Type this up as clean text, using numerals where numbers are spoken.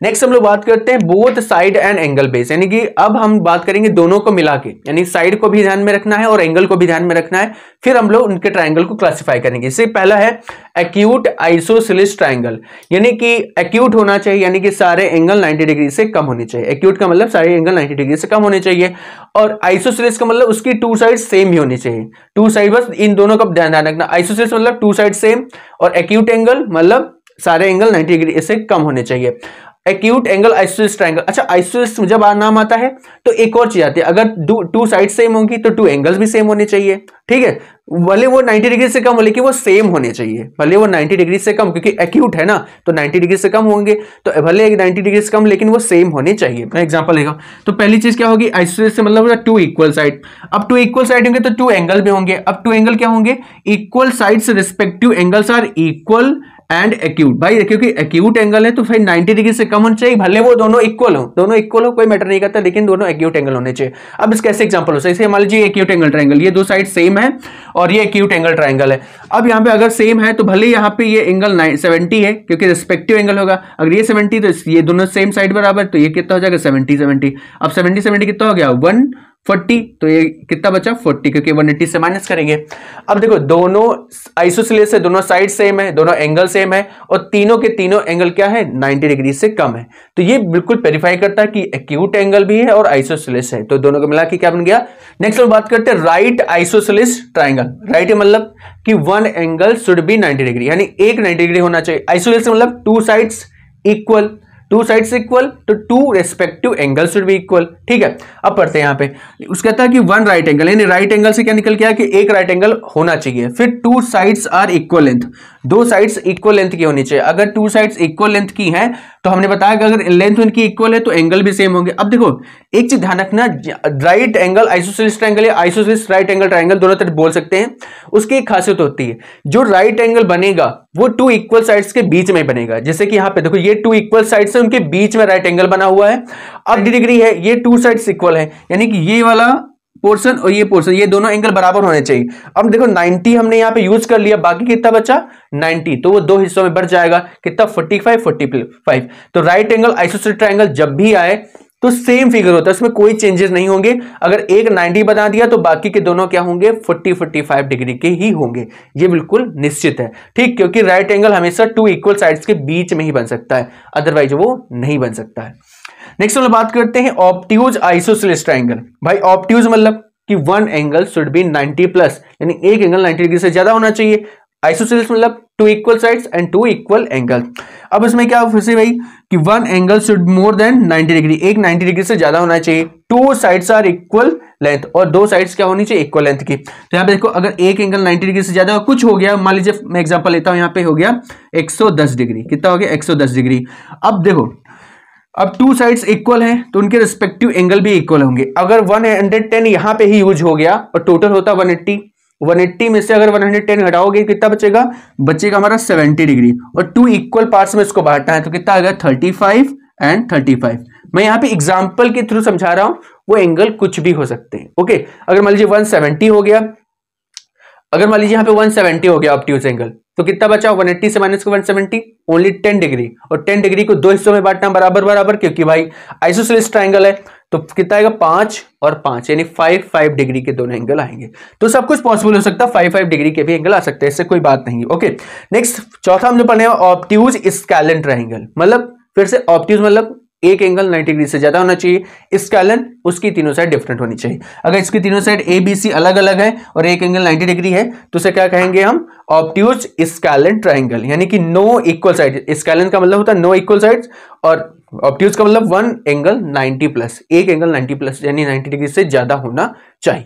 Next हम लोग बात करते हैं both side and angle base, यानी कि अब हम बात करेंगे दोनों को मिला के, यानी साइड को भी ध्यान में रखना है और एंगल को भी ध्यान में रखना है, फिर हम लोग उनके ट्राइंगल को क्लासिफाई करेंगे। इससे पहला है एक्यूट आइसोसेलेस ट्राइंगल, यानी कि एक्यूट होना चाहिए, यानी कि सारे एंगल 90 डिग्री से कम होने चाहिए। एक्यूट का मतलब सारे एंगल 90 डिग्री से कम होने चाहिए, और आइसोसेलेस का मतलब उसकी टू साइड सेम भी होनी चाहिए। टू साइड, बस इन दोनों का ध्यान रखना। आइसोसेलेस मतलब टू साइड सेम, और एक्यूट एंगल मतलब सारे एंगल 90 डिग्री से कम होने चाहिए। Acute angle isosceles triangle. अच्छा, आइसोसेलेस जब नाम आता है तो एक और चीज आती है, अगर टू साइड सेम होंगी तो टू एंगल्स भी सेम होने चाहिए। ठीक है, भले वो 90 डिग्री से कम हो लेकिन वो सेम होने चाहिए, भले वो 90 डिग्री से कम, क्योंकि एक्यूट है ना तो 90 डिग्री से कम होंगे, तो भले 90 डिग्री से कम लेकिन वो सेम होने चाहिए। मैं एग्जांपल लेगा तो पहली चीज क्या होगी, आइसोसेलेस से मतलब टू इक्वल साइड। अब टू इक्वल साइड होंगे तो टू एंगल भी होंगे। अब टू एंगल क्या होंगे, equal sides respective angles are equal and acute. भाई क्योंकि एक्यूट एंगल है तो फिर 90 डिग्री से कम होना चाहिए, भले वो दोनों इक्वल हो कोई मैटर नहीं करता, लेकिन दोनों एक्यूट एंगल होने चाहिए। अब इसका ऐसे एग्जांपल हो सकता है, मान लीजिए एक्यूट एंगल ट्रायंगल, ये दो साइड सेम है और ये एक्यूट एंगल ट्रायंगल है। अब यहाँ पे अगर सेम है तो भले यहाँ पे ये एंगल 70 है क्योंकि रिस्पेक्टिव एंगल होगा, अगर ये 70 तो ये दोनों सेम साइड बराबर, तो ये कितना हो जाएगा 70। अब 70 कितना हो गया 140, तो ये कितना बचा 40, क्योंकि 180 से माइनस करेंगे। अब देखो दोनों आइसोसेलेस है, दोनों साइड सेम है, दोनों एंगल सेम है, और तीनों के तीनों एंगल क्या है 90 डिग्री से कम है, तो ये बिल्कुल वेरीफाई करता है कि एक्यूट एंगल भी है और आइसोसेलेस है, तो दोनों को मिला के क्या बन गया। नेक्स्ट हम बात करते हैं राइट आइसोसेलेस ट्राइंगल। राइट मतलब कि one angle should be 90 degree, यानी एक 90 डिग्री होना चाहिए। आइसोसेलेस मतलब two sides equal, two sides equal तो two respective angle should be equal. ठीक है, अब पढ़ते हैं यहाँ पे, उसका कहता है कि वन राइट एंगल, यानी राइट एंगल से क्या निकल के आया कि एक राइट एंगल होना चाहिए। फिर two sides are equal length, दो साइड्स इक्वल लेंथ की होनी चाहिए। अगर टू साइड्स इक्वल लेंथ की हैं तो हमने बताया कि अगर लेंथ उनकी इक्वल है तो एंगल भी सेम होंगे। अब देखो एक चीज ध्यान रखना, राइट एंगल आइसोसेलेस ट्रायंगल या आइसोसेलेस राइट एंगल ट्रायंगल दोनों तरफ बोल सकते हैं। उसकी एक खासियत होती है, जो राइट एंगल बनेगा वो टू इक्वल साइड्स के बीच में बनेगा। जैसे कि यहाँ पे देखो ये टू इक्वल साइड्स है, उनके बीच में राइट एंगल बना हुआ है। अब डिग्री है, ये टू साइड्स इक्वल है, यानी कि ये वाला पोर्शन और ये पोर्शन, ये दोनों एंगल बराबर होने चाहिए। अब देखो 90 हमने यहाँ पे यूज कर लिया, बाकी कितना बचा 90, तो वो दो हिस्सों में बढ़ जाएगा, कितना 45। तो राइट एंगल आइसोसेलेस ट्रायंगल जब भी आए तो सेम फिगर होता है, उसमें कोई चेंजेस नहीं होंगे। अगर एक 90 बना दिया तो बाकी के दोनों क्या होंगे 45 डिग्री के ही होंगे, ये बिल्कुल निश्चित है। ठीक, क्योंकि राइट एंगल हमेशा टू इक्वल साइड्स के बीच में ही बन सकता है, अदरवाइज वो नहीं बन सकता है। नेक्स्ट हम लोग बात करते हैं ऑब्ट्यूज आइसोसेलेस ट्रायंगल। भाई ऑब्ट्यूज मतलब कि one angle should be 90 plus, यानी एक एंगल 90 डिग्री से ज्यादा होना चाहिए। आइसोसेलेस मतलब two equal sides and two equal angle. अब इसमें क्या फिर से भाई कि one angle should more than 90 degree, एक 90 डिग्री से ज्यादा होना चाहिए। Two sides are equal length, और दो साइड्स क्या होनी चाहिए इक्वल लेंथ की। तो यहाँ पे देखो अगर एक एंगल 90 डिग्री से ज्यादा कुछ हो गया, मान लीजिए मैं एग्जांपल लेता हूं, यहाँ पे हो गया 110 डिग्री, कितना हो गया 110 डिग्री। अब देखो अब टू साइड्स इक्वल हैं तो उनके रिस्पेक्टिव एंगल भी इक्वल होंगे। अगर 110 यहां पे ही यूज हो गया और टोटल होता 180 में से अगर 110 घटाओगे कितना बचेगा हमारा 70 डिग्री, और टू इक्वल पार्ट्स में इसको बांटना है तो कितना आ गया 35 एंड 35। मैं यहाँ पे एग्जांपल के थ्रू समझा रहा हूं, वो एंगल कुछ भी हो सकते हैं। ओके, अगर मान लीजिए 170 हो गया, अगर मान लीजिए यहाँ पे 170 हो गया ऑब्ट्यूज एंगल, तो कितना बचा 180 से माइनस 170 ओनली 10 डिग्री, और 10 डिग्री को दो हिस्सों में बांटना बराबर बराबर, क्योंकि भाई आइसोसेलेस ट्रायंगल है तो कितना आएगा 5 और 5, यानी 5 डिग्री के दोनों एंगल आएंगे। तो सब कुछ पॉसिबल हो सकता है, 5 डिग्री के भी एंगल आ सकते हैं, इससे कोई बात नहीं। ओके, नेक्स्ट चौथा हम जो पढ़ने ऑब्ट्यूज स्कैलन ट्रायंगल। मतलब फिर से ऑब्ट्यूज मतलब एक एंगल 90 डिग्री से ज्यादा होना चाहिए। स्कैलन उसकी तीनों साइड डिफरेंट होनी चाहिए। अगर इसकी तीनों साइड ए बी सी अलग अलग है और एक एंगल 90 डिग्री है तो उसे क्या कहेंगे हम ऑब्ट्यूज स्कैलन ट्रायंगल, यानी कि नो इक्वल साइड। स्कैलन का मतलब होता है नो इक्वल साइड्स, और ऑब्ट्यूज का मतलब वन एंगल 90 प्लस, एक एंगल 90 प्लस यानी 90 डिग्री से ज्यादा होना चाहिए।